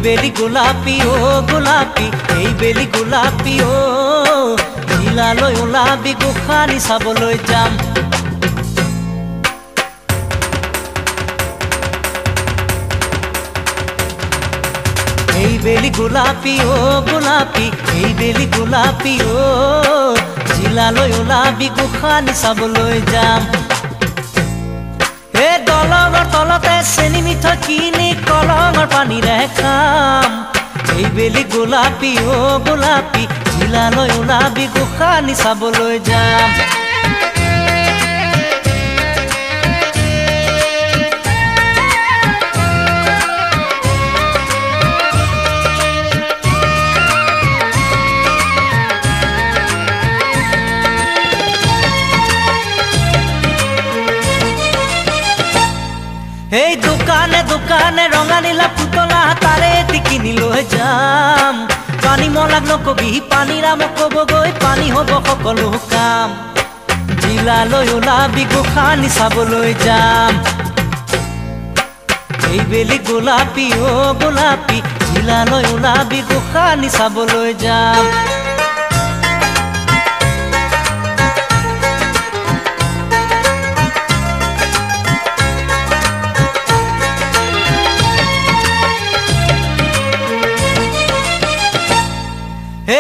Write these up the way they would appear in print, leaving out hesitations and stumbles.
বেলি গোলাপী ও গোলাপী, এই বেলি গোলাপী ও জিলালৈ ওলাবি গোসানী চাবলৈ যাম। এই বেলি গোলাপী ও গোলাপী, এই বেলি গোলাপী ও জিলালৈ ওলাবি গোসানী চাবলৈ যাম। হে দলঙৰ তলতে চেনি মিঠৈ কিনি কলঙৰ পানীৰে খাম। এই বেলি গোলাপী ও গোলাপী, জিলালৈ ওলাবি গোসানী চাবলৈ যাম। এই দোকানে দোকানে ৰঙা নীলা পুতলা তাৰে এটি কিনি লৈ যাম। পানী মলাক নকবি, পানীৰাম ক'বগৈ পানী হ'ব সকলো কাম। জিলালৈ ওলাবি গোসানী চাবলৈ যাম। এই বেলি গোলাপী ও গোলাপী, জিলালৈ ওলাবি গোসানী চাবলৈ যাম।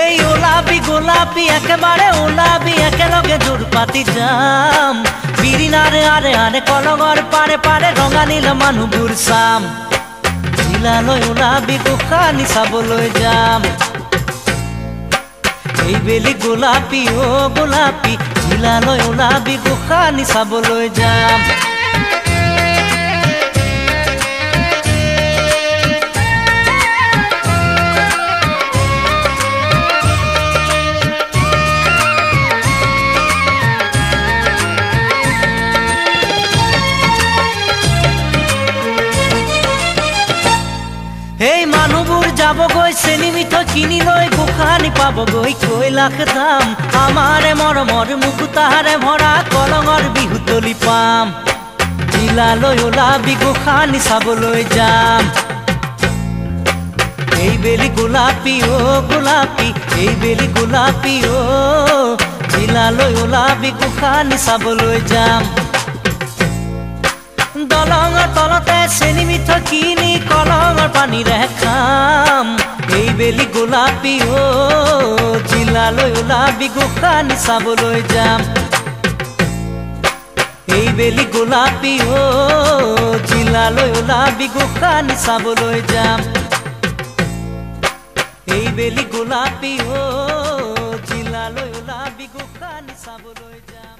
এই ওলাবি গোলাপী একেবাৰে ওলাবি, একেলগে জোৰ পাতি যাম। বিৰিণাৰে আৰে আৰে কলঙৰ পাৰে পাৰে ৰঙা নীলা মানুহবোৰ চাম। জিলালৈ ওলাবি গোসানী চাবলৈ যাম। এই বেলি গোলাপী ও গোলাপী, জিলালৈ ওলাবি গোসানী চাবলৈ যাম। এই মানুহবোৰ যাবগৈ চেনি মিঠৈ কিনি লৈ গোসানী পাবগৈ কৈ লাখ দাম। আমাৰে মৰমৰ মুকুতাৰে ভৰা কলঙৰ বিহুতলি পাম। জিলালৈ ওলাবি গোসানী চাবলৈ যাম। এই বেলি গোলাপী ও গোলাপী, এই বেলি গোলাপী ও জিলালৈ ওলাবি গোসানী চাবলৈ যাম। দলঙৰ তলতে চেনি মিঠৈ কিনি কলঙৰ পানীৰে খাম। এই বেলি গোলাপী ও জিলালৈ ওলাবি গোসানী চাবলৈ যাম। এই বেলি গোলাপী ও জিলালৈ ওলাবি গোসানী চাবলৈ যাম। এই বেলি গোলাপী ও জিলালৈ ওলাবি গোসানী চাবলৈ যাম।